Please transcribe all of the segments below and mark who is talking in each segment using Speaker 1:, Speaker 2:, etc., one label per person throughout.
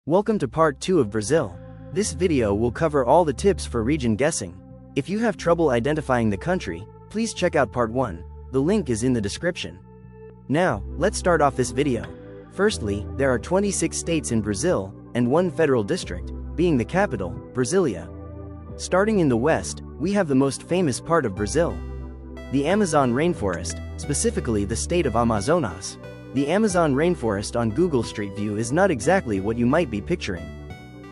Speaker 1: Welcome to part 2 of Brazil. This video will cover all the tips for region guessing. If you have trouble identifying the country, please check out part 1. The link is in the description. Now, let's start off this video. Firstly, there are 26 states in Brazil, and one federal district, being the capital, Brasilia. Starting in the west, we have the most famous part of Brazil. The Amazon rainforest, specifically the state of Amazonas. The Amazon rainforest on Google Street View is not exactly what you might be picturing.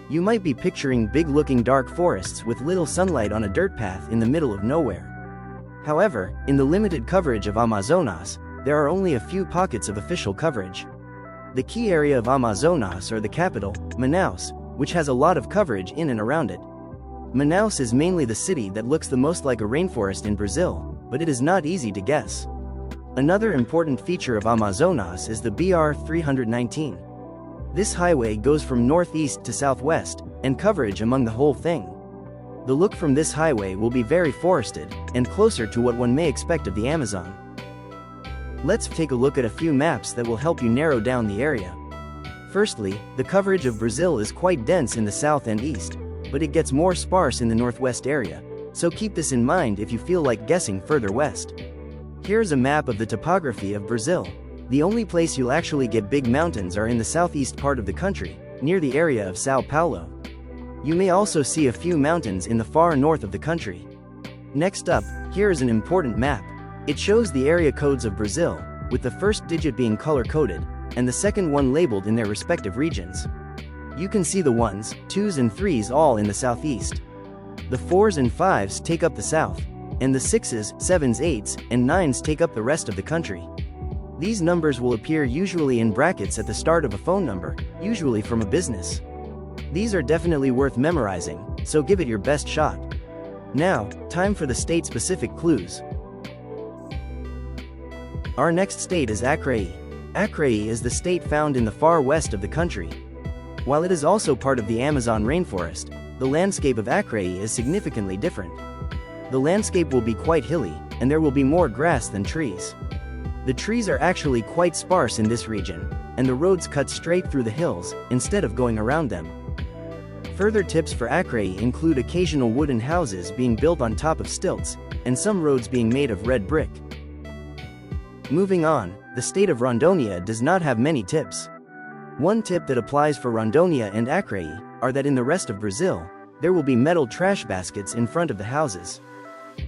Speaker 1: You might be picturing big-looking dark forests with little sunlight on a dirt path in the middle of nowhere. However, in the limited coverage of Amazonas, there are only a few pockets of official coverage. The key area of Amazonas are the capital, Manaus, which has a lot of coverage in and around it. Manaus is mainly the city that looks the most like a rainforest in Brazil, but it is not easy to guess. Another important feature of Amazonas is the BR-319. This highway goes from northeast to southwest, and coverage among the whole thing. The look from this highway will be very forested, and closer to what one may expect of the Amazon. Let's take a look at a few maps that will help you narrow down the area. Firstly, the coverage of Brazil is quite dense in the south and east, but it gets more sparse in the northwest area, so keep this in mind if you feel like guessing further west. Here's a map of the topography of Brazil. The only place you'll actually get big mountains are in the southeast part of the country, near the area of São Paulo. You may also see a few mountains in the far north of the country. Next up, here is an important map. It shows the area codes of Brazil, with the first digit being color-coded, and the second one labeled in their respective regions. You can see the 1s, 2s and 3s all in the southeast. The 4s and 5s take up the south, and the 6s, 7s, 8s, and 9s take up the rest of the country. These numbers will appear usually in brackets at the start of a phone number, usually from a business. These are definitely worth memorizing, so give it your best shot. Now, time for the state-specific clues. Our next state is Acre. Acre is the state found in the far west of the country. While it is also part of the Amazon rainforest, the landscape of Acre is significantly different. The landscape will be quite hilly, and there will be more grass than trees. The trees are actually quite sparse in this region, and the roads cut straight through the hills, instead of going around them. Further tips for Acre include occasional wooden houses being built on top of stilts, and some roads being made of red brick. Moving on, the state of Rondônia does not have many tips. One tip that applies for Rondônia and Acre are that in the rest of Brazil, there will be metal trash baskets in front of the houses.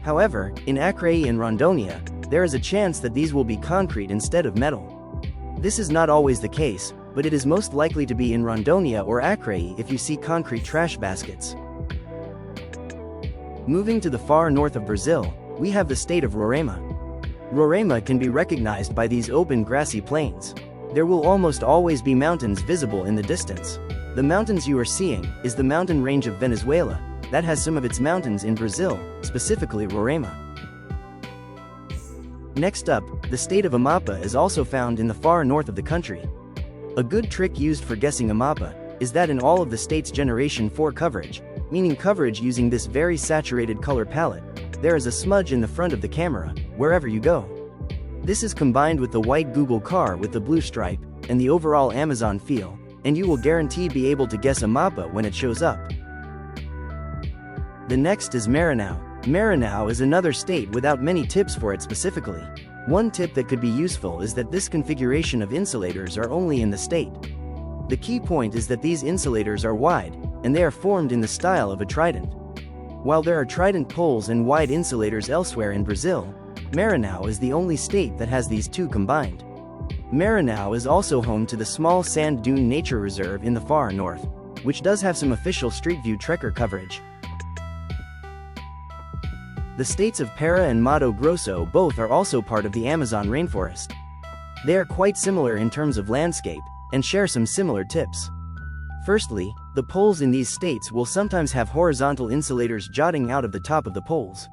Speaker 1: However, in Acre and Rondônia, there is a chance that these will be concrete instead of metal. This is not always the case, but it is most likely to be in Rondônia or Acre if you see concrete trash baskets. Moving to the far north of Brazil, we have the state of Roraima. Roraima can be recognized by these open grassy plains. There will almost always be mountains visible in the distance. The mountains you are seeing is the mountain range of Venezuela, that has some of its mountains in Brazil, specifically Roraima. Next up, the state of Amapá is also found in the far north of the country. A good trick used for guessing Amapá is that in all of the state's Generation 4 coverage, meaning coverage using this very saturated color palette, there is a smudge in the front of the camera, wherever you go. This is combined with the white Google car with the blue stripe, and the overall Amazon feel, and you will guaranteed be able to guess Amapá when it shows up. The next is Maranhão. Maranhão is another state without many tips for it specifically. One tip that could be useful is that this configuration of insulators are only in the state. The key point is that these insulators are wide, and they are formed in the style of a trident. While there are trident poles and wide insulators elsewhere in Brazil, Maranhão is the only state that has these two combined. Maranhão is also home to the small sand dune nature reserve in the far north, which does have some official Street View trekker coverage. The states of Para and Mato Grosso both are also part of the Amazon rainforest. They are quite similar in terms of landscape, and share some similar tips. Firstly, the poles in these states will sometimes have horizontal insulators jutting out of the top of the poles.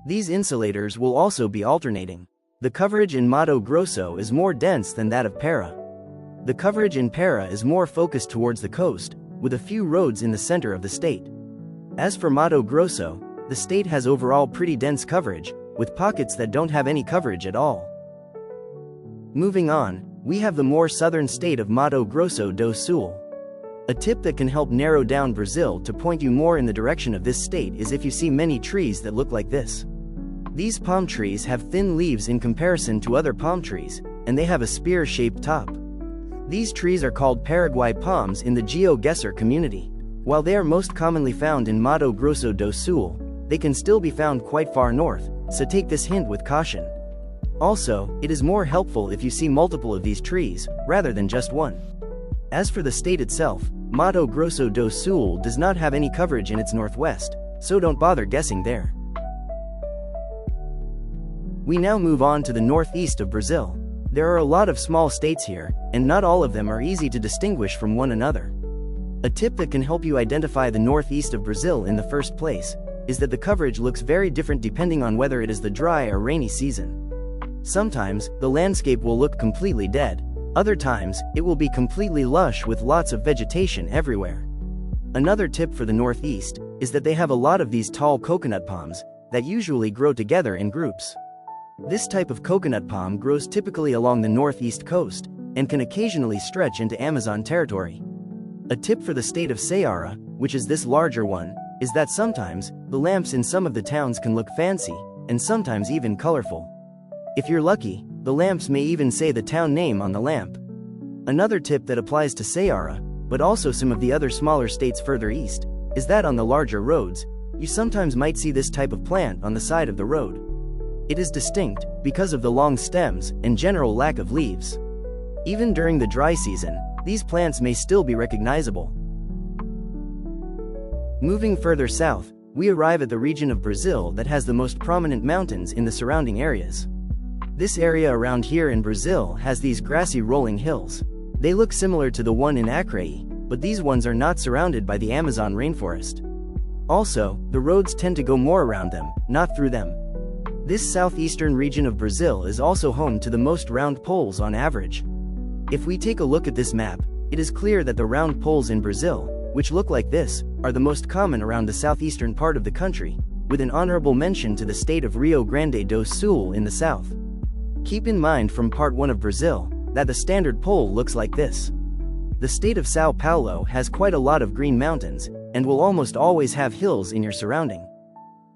Speaker 1: These insulators will also be alternating. The coverage in Mato Grosso is more dense than that of Para. The coverage in Para is more focused towards the coast, with a few roads in the center of the state. As for Mato Grosso, the state has overall pretty dense coverage, with pockets that don't have any coverage at all. Moving on, we have the more southern state of Mato Grosso do Sul. A tip that can help narrow down Brazil to point you more in the direction of this state is if you see many trees that look like this. These palm trees have thin leaves in comparison to other palm trees, and they have a spear-shaped top. These trees are called Paraguay palms in the Geoguessr community. While they are most commonly found in Mato Grosso do Sul, they can still be found quite far north, so take this hint with caution. Also, it is more helpful if you see multiple of these trees, rather than just one. As for the state itself, Mato Grosso do Sul does not have any coverage in its northwest, so don't bother guessing there. We now move on to the northeast of Brazil. There are a lot of small states here, and not all of them are easy to distinguish from one another. A tip that can help you identify the northeast of Brazil in the first place is that the coverage looks very different depending on whether it is the dry or rainy season. Sometimes, the landscape will look completely dead. Other times, it will be completely lush with lots of vegetation everywhere. Another tip for the northeast is that they have a lot of these tall coconut palms that usually grow together in groups. This type of coconut palm grows typically along the northeast coast and can occasionally stretch into Amazon territory. A tip for the state of Ceará, which is this larger one, is that sometimes the lamps in some of the towns can look fancy and sometimes even colorful. If you're lucky, the lamps may even say the town name on the lamp. Another tip that applies to Ceará, but also some of the other smaller states further east, is that on the larger roads, you sometimes might see this type of plant on the side of the road. It is distinct because of the long stems and general lack of leaves. Even during the dry season, these plants may still be recognizable. Moving further south, we arrive at the region of Brazil that has the most prominent mountains in the surrounding areas. This area around here in Brazil has these grassy rolling hills. They look similar to the one in Acre, but these ones are not surrounded by the Amazon rainforest. Also, the roads tend to go more around them, not through them. This southeastern region of Brazil is also home to the most round poles on average. If we take a look at this map, it is clear that the round poles in Brazil, which look like this, are the most common around the southeastern part of the country, with an honorable mention to the state of Rio Grande do Sul in the south. Keep in mind from part 1 of Brazil, that the standard pole looks like this. The state of São Paulo has quite a lot of green mountains, and will almost always have hills in your surrounding.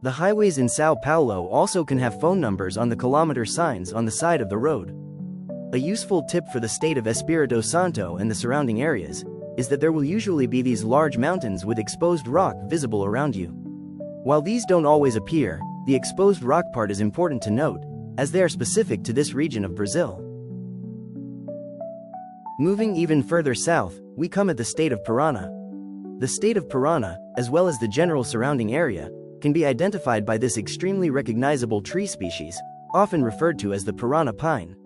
Speaker 1: The highways in São Paulo also can have phone numbers on the kilometer signs on the side of the road. A useful tip for the state of Espírito Santo and the surrounding areas is that there will usually be these large mountains with exposed rock visible around you. While these don't always appear, the exposed rock part is important to note, as they are specific to this region of Brazil. Moving even further south, we come at the state of Paraná. The state of Paraná, as well as the general surrounding area, can be identified by this extremely recognizable tree species, often referred to as the Paraná pine.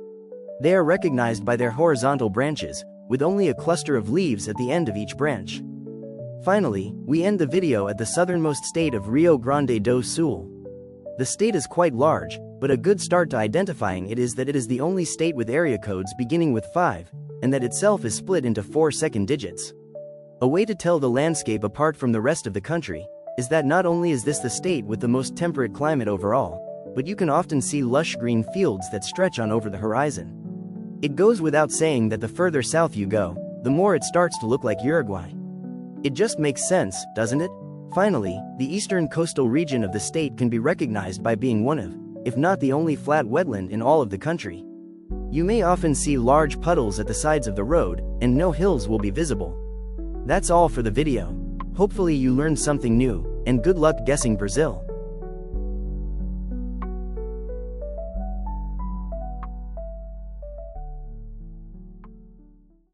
Speaker 1: They are recognized by their horizontal branches, with only a cluster of leaves at the end of each branch. Finally, we end the video at the southernmost state of Rio Grande do Sul. The state is quite large, but a good start to identifying it is that it is the only state with area codes beginning with 5, and that itself is split into 4 second digits. A way to tell the landscape apart from the rest of the country is that not only is this the state with the most temperate climate overall, but you can often see lush green fields that stretch on over the horizon. It goes without saying that the further south you go, the more it starts to look like Uruguay. It just makes sense, doesn't it? Finally, the eastern coastal region of the state can be recognized by being one of, if not the only flat wetland in all of the country. You may often see large puddles at the sides of the road, and no hills will be visible. That's all for the video. Hopefully you learned something new, and good luck guessing Brazil.